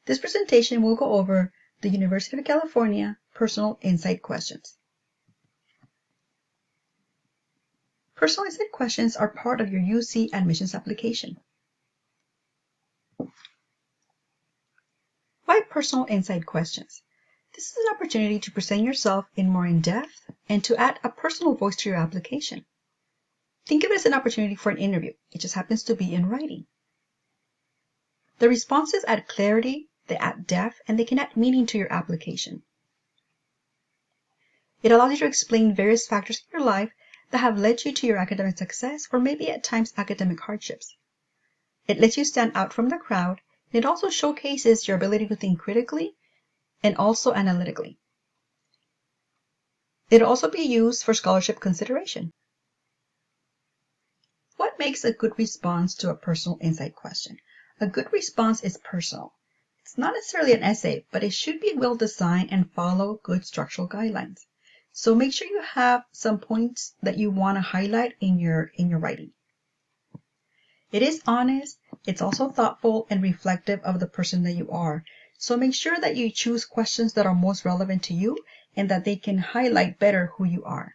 This presentation will go over the University of California Personal Insight Questions. Personal Insight Questions are part of your UC admissions application. Why Personal Insight Questions? This is an opportunity to present yourself in more in-depth and to add a personal voice to your application. Think of it as an opportunity for an interview. It just happens to be in writing. The responses add clarity, they add depth, and they can add meaning to your application. It allows you to explain various factors in your life that have led you to your academic success or maybe at times academic hardships. It lets you stand out from the crowd, and it also showcases your ability to think critically and also analytically. It'll also be used for scholarship consideration. What makes a good response to a personal insight question? A good response is personal. It's not necessarily an essay, but it should be well designed and follow good structural guidelines. So make sure you have some points that you want to highlight in your writing. It is honest, it's also thoughtful and reflective of the person that you are. So make sure that you choose questions that are most relevant to you and that they can highlight better who you are.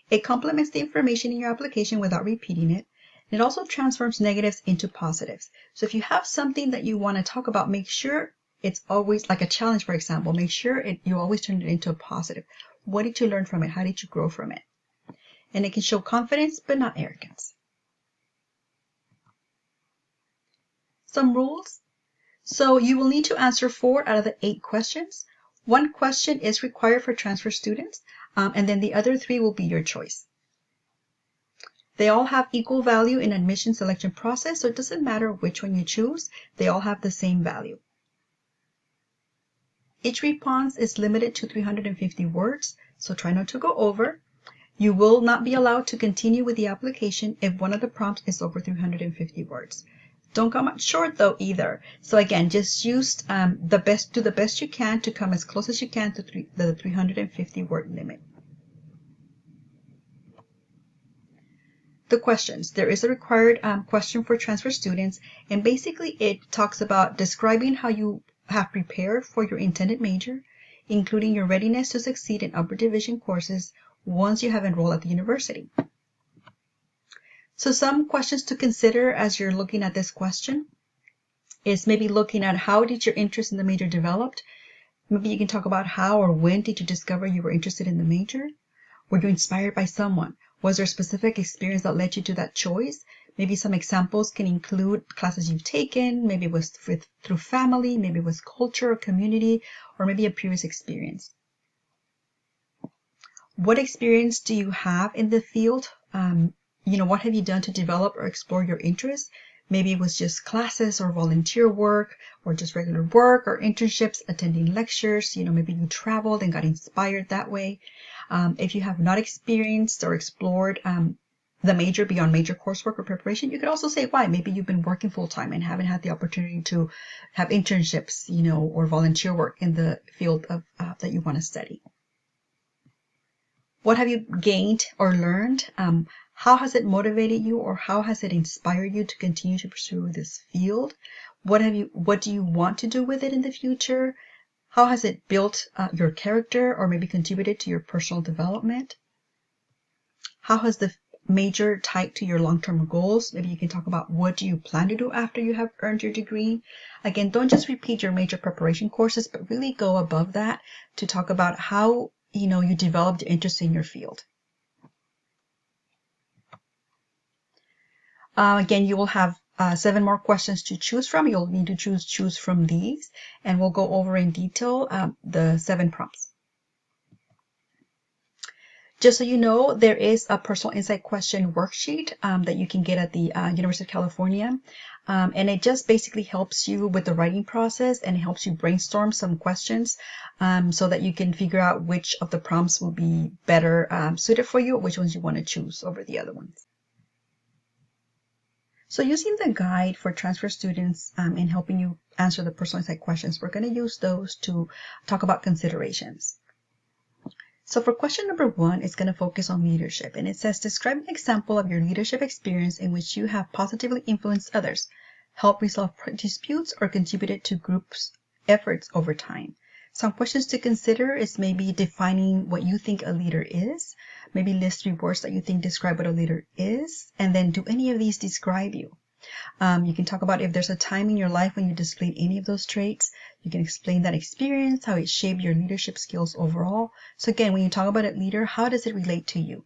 It complements the information in your application without repeating it. It also transforms negatives into positives. So if you have something that you want to talk about, make sure it's always like a challenge, for example. Make sure you always turn it into a positive. What did you learn from it? How did you grow from it? And it can show confidence, but not arrogance. Some rules. So you will need to answer 4 out of the 8 questions. 1 question is required for transfer students, and then the other 3 will be your choice. They all have equal value in admission selection process, so it doesn't matter which one you choose. They all have the same value. Each response is limited to 350 words, so try not to go over. You will not be allowed to continue with the application if one of the prompts is over 350 words. Don't come up short though either. So again, just use do the best you can to come as close as you can to the 350 word limit. The questions. There is a required question for transfer students, and basically it talks about describing how you have prepared for your intended major, including your readiness to succeed in upper division courses once you have enrolled at the university. So some questions to consider as you're looking at this question is maybe looking at how did your interest in the major developed? Maybe you can talk about how or when did you discover you were interested in the major? Were you inspired by someone? Was there a specific experience that led you to that choice? Maybe some examples can include classes you've taken, maybe it was through family, maybe it was culture or community, or maybe a previous experience. What experience do you have in the field? What have you done to develop or explore your interests? Maybe it was just classes or volunteer work or just regular work or internships, attending lectures. Maybe you traveled and got inspired that way. If you have not experienced or explored the major beyond major coursework or preparation, you could also say why. Maybe you've been working full-time and haven't had the opportunity to have internships, or volunteer work in the field of that you want to study. What have you gained or learned? How has it motivated you, or how has it inspired you to continue to pursue this field? What do you want to do with it in the future? How has it built your character or maybe contributed to your personal development? How has the major tied to your long-term goals? Maybe you can talk about what do you plan to do after you have earned your degree. Again, don't just repeat your major preparation courses, but really go above that to talk about how you developed interest in your field. Again, you will have 7 more questions to choose from. You'll need to choose from these, and we'll go over in detail the 7 prompts. Just so you know, there is a personal insight question worksheet that you can get at the University of California, and it just basically helps you with the writing process and helps you brainstorm some questions so that you can figure out which of the prompts will be better suited for you, which ones you want to choose over the other ones. So using the guide for transfer students in helping you answer the personal insight questions, we're going to use those to talk about considerations. So for question number 1, it's going to focus on leadership, and it says describe an example of your leadership experience in which you have positively influenced others. helped resolve disputes, or contributed to groups' efforts over time. Some questions to consider is maybe defining what you think a leader is, maybe list 3 words that you think describe what a leader is, and then do any of these describe you? You can talk about if there's a time in your life when you displayed any of those traits. You can explain that experience, how it shaped your leadership skills overall. So again, when you talk about a leader, how does it relate to you?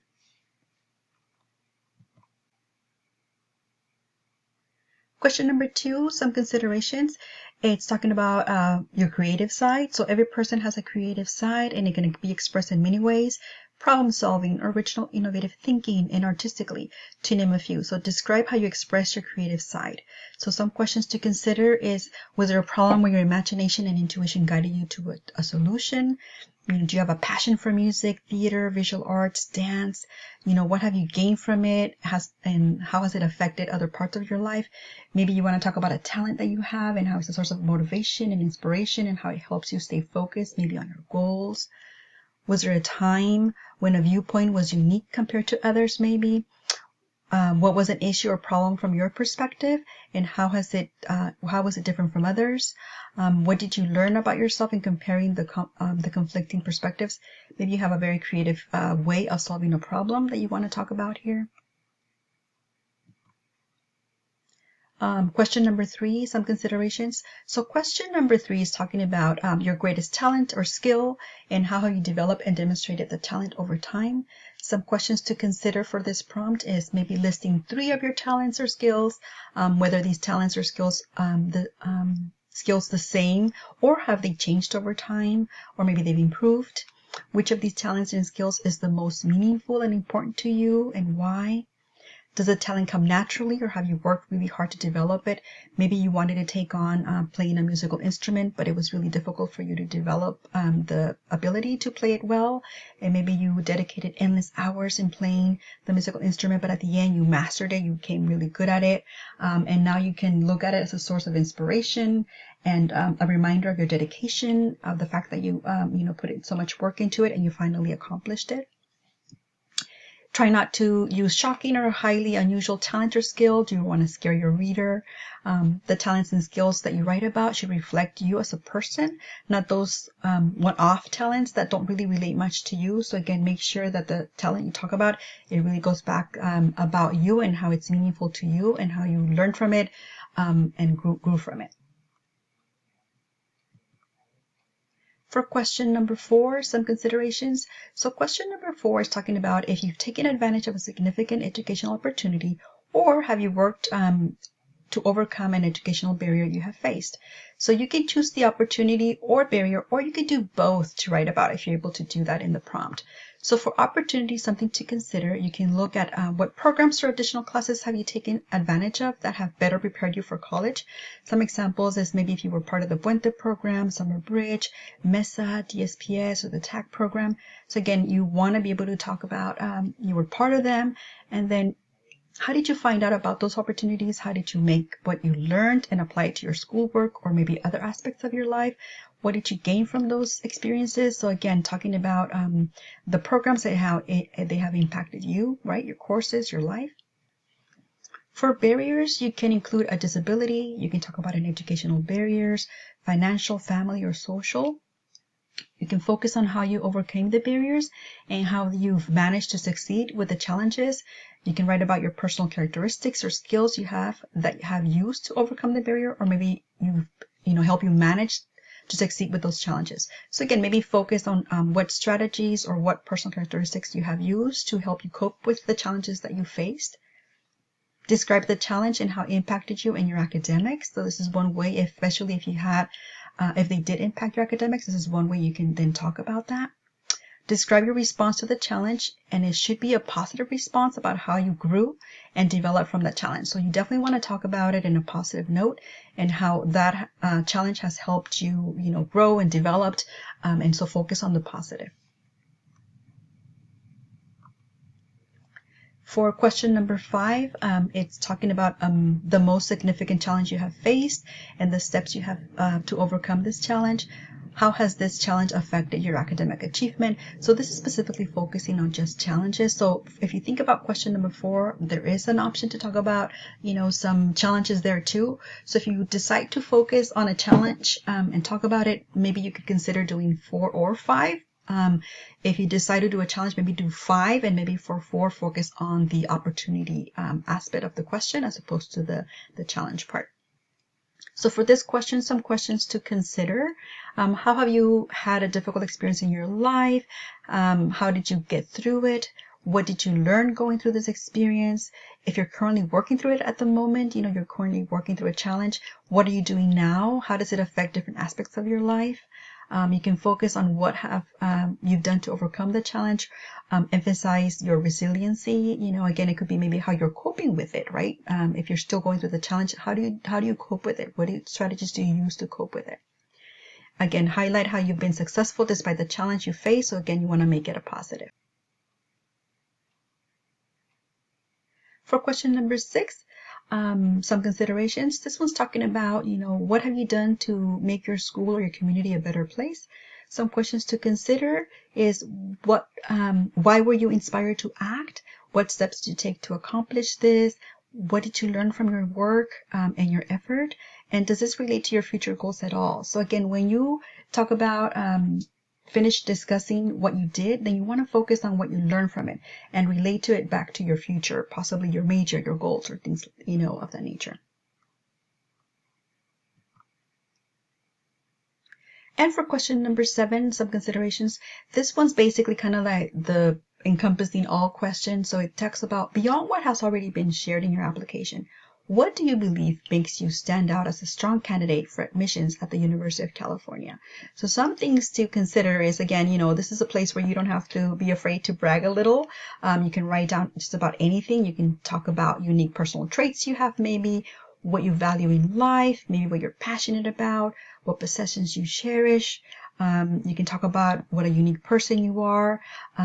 Question number 2, some considerations. It's talking about your creative side. So every person has a creative side, and it can be expressed in many ways. Problem solving, original, innovative thinking, and artistically, to name a few. So describe how you express your creative side. So some questions to consider is, was there a problem where your imagination and intuition guided you to a solution? Do you have a passion for music, theater, visual arts, dance? What have you gained from it? And how has it affected other parts of your life? Maybe you want to talk about a talent that you have and how it's a source of motivation and inspiration and how it helps you stay focused, maybe on your goals. Was there a time when a viewpoint was unique compared to others, maybe? What was an issue or problem from your perspective, and how was it different from others? What did you learn about yourself in comparing the conflicting perspectives? Maybe you have a very creative way of solving a problem that you want to talk about here. Question number 3, some considerations. So question number 3 is talking about your greatest talent or skill and how you develop and demonstrated the talent over time. Some questions to consider for this prompt is maybe listing 3 of your talents or skills, whether these talents or skills the same, or have they changed over time, or maybe they've improved. Which of these talents and skills is the most meaningful and important to you, and why? Does the talent come naturally, or have you worked really hard to develop it? Maybe you wanted to take on playing a musical instrument, but it was really difficult for you to develop the ability to play it well. And maybe you dedicated endless hours in playing the musical instrument, but at the end you mastered it, you became really good at it. And now you can look at it as a source of inspiration and a reminder of your dedication, of the fact that you put in so much work into it and you finally accomplished it. Try not to use shocking or highly unusual talent or skill. Do you want to scare your reader? The talents and skills that you write about should reflect you as a person, not those one-off talents that don't really relate much to you. So again, make sure that the talent you talk about, it really goes back about you and how it's meaningful to you and how you learned from it and grew from it. For question number 4, some considerations. So question number 4 is talking about if you've taken advantage of a significant educational opportunity, or have you worked to overcome an educational barrier you have faced. So you can choose the opportunity or barrier, or you can do both to write about if you're able to do that in the prompt. So for opportunity, something to consider, you can look at what programs or additional classes have you taken advantage of that have better prepared you for college. Some examples is maybe if you were part of the Puente program, Summer Bridge, MESA, DSPS, or the TAC program. So again, you want to be able to talk about you were part of them, and then how did you find out about those opportunities? How did you make what you learned and apply it to your schoolwork or maybe other aspects of your life? What did you gain from those experiences? So again, talking about the programs and how they have impacted you, right? Your courses, your life. For barriers, you can include a disability. You can talk about an educational barriers, financial, family, or social. You can focus on how you overcame the barriers and how you've managed to succeed with the challenges. You can write about your personal characteristics or skills you have that you have used to overcome the barrier, or maybe help you manage to succeed with those challenges. So again, maybe focus on what strategies or what personal characteristics you have used to help you cope with the challenges that you faced. Describe the challenge and how it impacted you in your academics. So this is one way, especially if you had if they did impact your academics, this is one way you can then talk about that. Describe your response to the challenge, and it should be a positive response about how you grew and developed from that challenge. So you definitely want to talk about it in a positive note and how that challenge has helped you, grow and developed, and so focus on the positive. For question number 5, it's talking about the most significant challenge you have faced and the steps you have to overcome this challenge. How has this challenge affected your academic achievement? So this is specifically focusing on just challenges. So if you think about question number 4, there is an option to talk about, some challenges there too. So if you decide to focus on a challenge and talk about it, maybe you could consider doing 4 or 5. If you decide to do a challenge, maybe do 5, and maybe for 4, focus on the opportunity aspect of the question as opposed to the challenge part. So for this question, some questions to consider. How have you had a difficult experience in your life? How did you get through it? What did you learn going through this experience? If you're currently working through it at the moment, you're currently working through a challenge, what are you doing now? How does it affect different aspects of your life? You can focus on what have you've done to overcome the challenge. Emphasize your resiliency. Again, it could be maybe how you're coping with it, right? If you're still going through the challenge, how do you cope with it? What strategies do you use to cope with it? Again, highlight how you've been successful despite the challenge you face. So again, you want to make it a positive. For question number 6, some considerations. This one's talking about, what have you done to make your school or your community a better place? Some questions to consider is why were you inspired to act? What steps did you take to accomplish this? What did you learn from your work and your effort? And does this relate to your future goals at all? So again, when you talk about finish discussing what you did, then you want to focus on what you learned from it and relate to it back to your future, possibly your major, your goals, or things, of that nature. And for question number 7, some considerations. This one's basically kind of like the encompassing all questions. So it talks about beyond what has already been shared in your application. What do you believe makes you stand out as a strong candidate for admissions at the University of California? So some things to consider is, again, this is a place where you don't have to be afraid to brag a little. You can write down just about anything. You can talk about unique personal traits you have, maybe what you value in life, maybe what you're passionate about, what possessions you cherish. You can talk about what a unique person you are.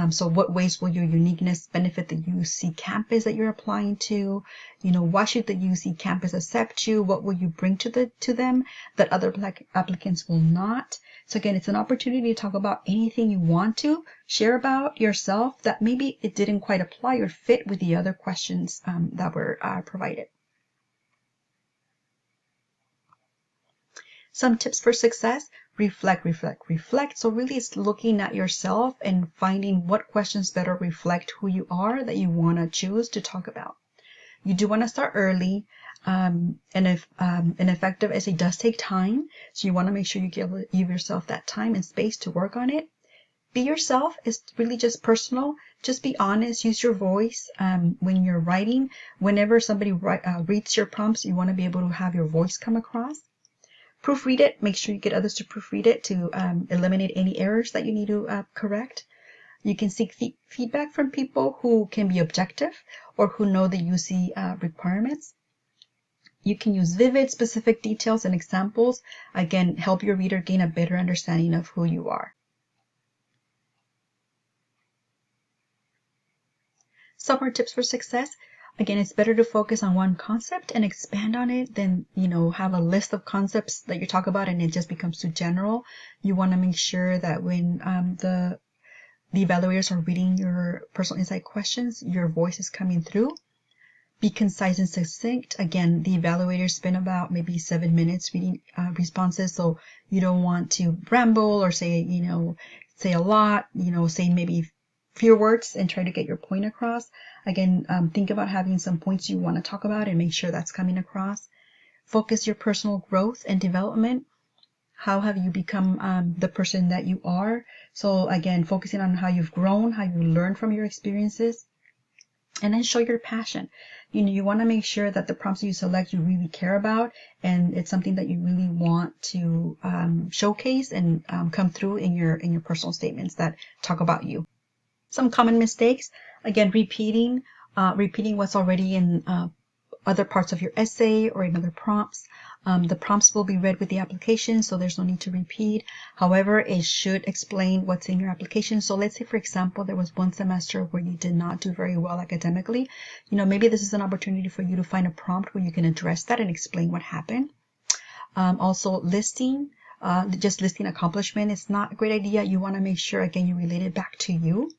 So what ways will your uniqueness benefit the UC campus that you're applying to? Why should the UC campus accept you? What will you bring to them that other applicants will not? So again, it's an opportunity to talk about anything you want to share about yourself that maybe it didn't quite apply or fit with the other questions that were provided. Some tips for success: reflect. So really it's looking at yourself and finding what questions better reflect who you are that you want to choose to talk about. You do want to start early. And if an effective essay does take time, so you want to make sure you give yourself that time and space to work on it. Be yourself. It's really just personal. Just be honest. Use your voice when you're writing. Whenever somebody reads your prompts, you want to be able to have your voice come across. Proofread it. Make sure you get others to proofread it to eliminate any errors that you need to correct. You can seek feedback from people who can be objective or who know the UC requirements. You can use vivid, specific details and examples. Again, help your reader gain a better understanding of who you are. Some more tips for success. Again, it's better to focus on one concept and expand on it than, have a list of concepts that you talk about and it just becomes too general. You want to make sure that when the evaluators are reading your personal insight questions, your voice is coming through. Be concise and succinct. Again, the evaluators spend about maybe 7 minutes reading responses, so you don't want to ramble or say a lot, say maybe fewer words and try to get your point across. Again, think about having some points you want to talk about and make sure that's coming across. Focus your personal growth and development. How have you become the person that you are? So again, focusing on how you've grown, how you learned from your experiences. And then show your passion. You want to make sure that the prompts you select you really care about, and it's something that you really want to showcase and come through in your personal statements that talk about you. Some common mistakes: again, repeating what's already in other parts of your essay or in other prompts. The prompts will be read with the application, so there's no need to repeat. However, it should explain what's in your application. So let's say, for example, there was one semester where you did not do very well academically. Maybe this is an opportunity for you to find a prompt where you can address that and explain what happened. Also, listing just listing accomplishment is not a great idea. You want to make sure, again, you relate it back to you.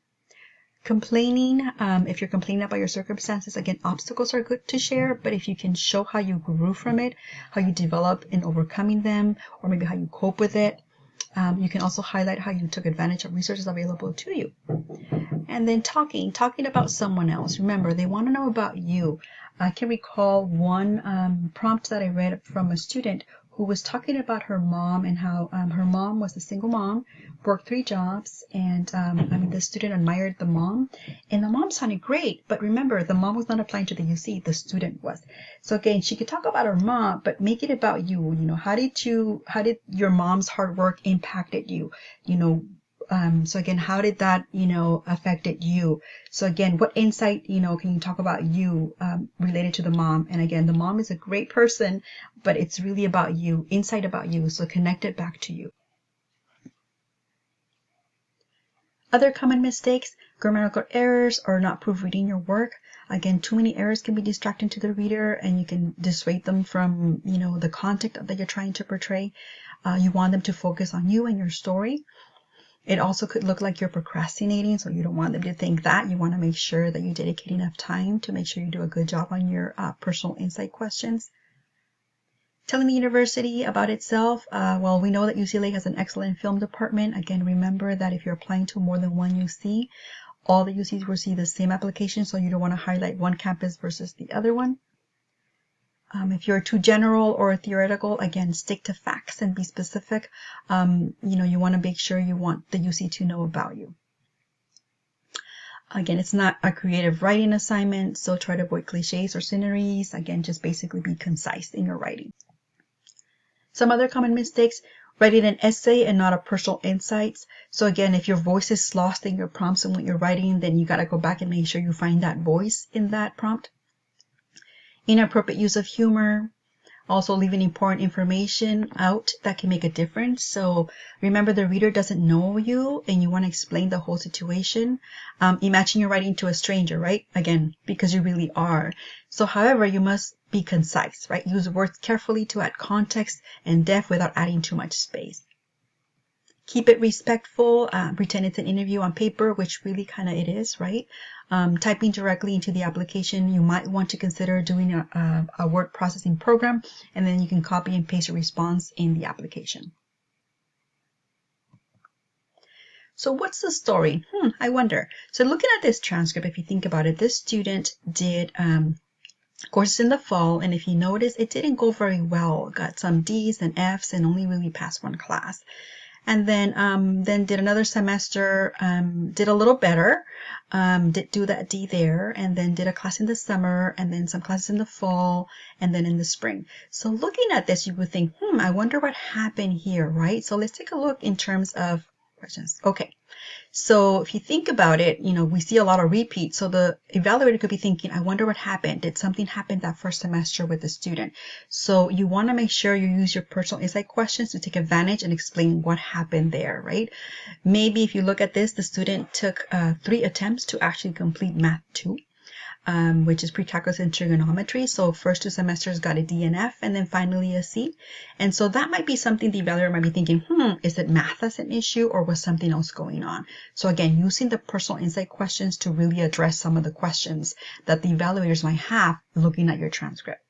Complaining, if you're complaining about your circumstances, again, obstacles are good to share, but if you can show how you grew from it, how you develop in overcoming them, or maybe how you cope with it, you can also highlight how you took advantage of resources available to you. And then talking about someone else. Remember, they want to know about you. I can recall one prompt that I read from a student who was talking about her mom and how her mom was a single mom, worked 3 jobs, and the student admired the mom, and the mom sounded great. But remember, the mom was not applying to the UC, the student was. So again, she could talk about her mom, but make it about you. How did your mom's hard work impacted you? So again, how did that, affected you? So again, what insight, can you talk about you related to the mom? And again, the mom is a great person, but it's really about you, insight about you. So connect it back to you. Other common mistakes, grammatical errors or not proofreading your work. Again, too many errors can be distracting to the reader and you can dissuade them from, the content that you're trying to portray. You want them to focus on you and your story. It also could look like you're procrastinating, so you don't want them to think that. You want to make sure that you dedicate enough time to make sure you do a good job on your personal insight questions. Telling the university about itself. Well, we know that UCLA has an excellent film department. Again, remember that if you're applying to more than one UC, all the UCs will see the same application, so you don't want to highlight one campus versus the other one. If you're too general or theoretical, again, stick to facts and be specific. You want to make sure you want the UC to know about you. Again, it's not a creative writing assignment, so try to avoid cliches or sceneries. Again, just basically be concise in your writing. Some other common mistakes, writing an essay and not a personal insights. So again, if your voice is lost in your prompts and what you're writing, then you got to go back and make sure you find that voice in that prompt. Inappropriate use of humor, also leaving important information out that can make a difference. So remember, the reader doesn't know you and you want to explain the whole situation. Imagine you're writing to a stranger, right? Again, because you really are. So however, you must be concise, right? Use words carefully to add context and depth without adding too much space. Keep it respectful, pretend it's an interview on paper, which really kind of it is, right? Typing directly into the application, you might want to consider doing a word processing program, and then you can copy and paste your response in the application. So what's the story? I wonder. So looking at this transcript, if you think about it, this student did courses in the fall, and if you notice, it didn't go very well. Got some D's and F's and only really passed one class. And then did another semester, did a little better, did do that D there, and then did a class in the summer, and then some classes in the fall, and then in the spring. So looking at this, you would think, I wonder what happened here, right? So let's take a look in terms of questions. Okay. So if you think about it, we see a lot of repeats. So the evaluator could be thinking, I wonder what happened. Did something happen that first semester with the student? So you want to make sure you use your personal insight questions to take advantage and explain what happened there, right? Maybe if you look at this, the student took 3 attempts to actually complete Math 2. Which is pre-calculus and trigonometry. So first 2 semesters got a D and F, and then finally a C. And so that might be something the evaluator might be thinking, is it math as an issue or was something else going on? So again, using the personal insight questions to really address some of the questions that the evaluators might have looking at your transcript.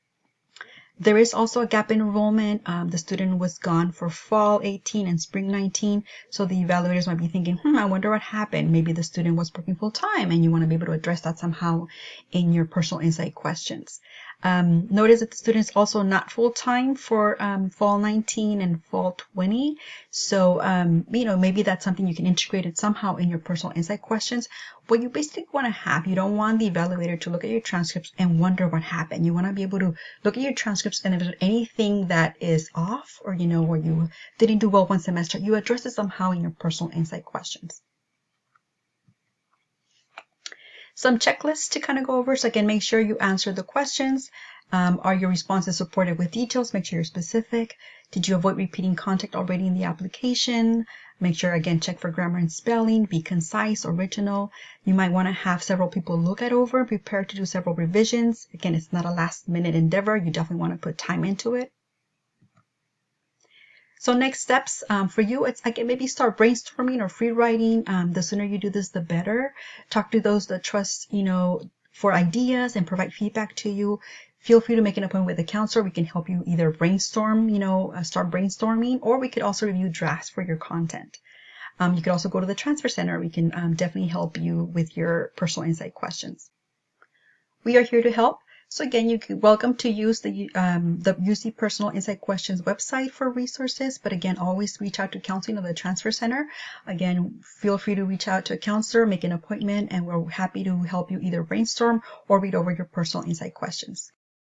There is also a gap in enrollment. The student was gone for fall 18 and spring 19. So the evaluators might be thinking, I wonder what happened. Maybe the student was working full time and you want to be able to address that somehow in your personal insight questions. Notice that the student is also not full time for fall 19 and fall 20. So, maybe that's something you can integrate it somehow in your personal insight questions. What you basically want to have, you don't want the evaluator to look at your transcripts and wonder what happened. You want to be able to look at your transcripts, and if there's anything that is off or, or you didn't do well one semester, you address it somehow in your personal insight questions. Some checklists to kind of go over. So again, make sure you answer the questions. Are your responses supported with details? Make sure you're specific. Did you avoid repeating content already in the application? Make sure, again, check for grammar and spelling. Be concise, original. You might want to have several people look it over, prepare to do several revisions. Again, it's not a last-minute endeavor. You definitely want to put time into it. So next steps for you, it's again, maybe start brainstorming or free writing. The sooner you do this, the better. Talk to those that trust, for ideas and provide feedback to you. Feel free to make an appointment with a counselor. We can help you either brainstorm, start brainstorming, or we could also review drafts for your content. You could also go to the Transfer Center. We can definitely help you with your personal insight questions. We are here to help. So again, you're welcome to use the UC Personal Insight Questions website for resources. But again, always reach out to counseling or the Transfer Center. Again, feel free to reach out to a counselor, make an appointment, and we're happy to help you either brainstorm or read over your personal insight questions.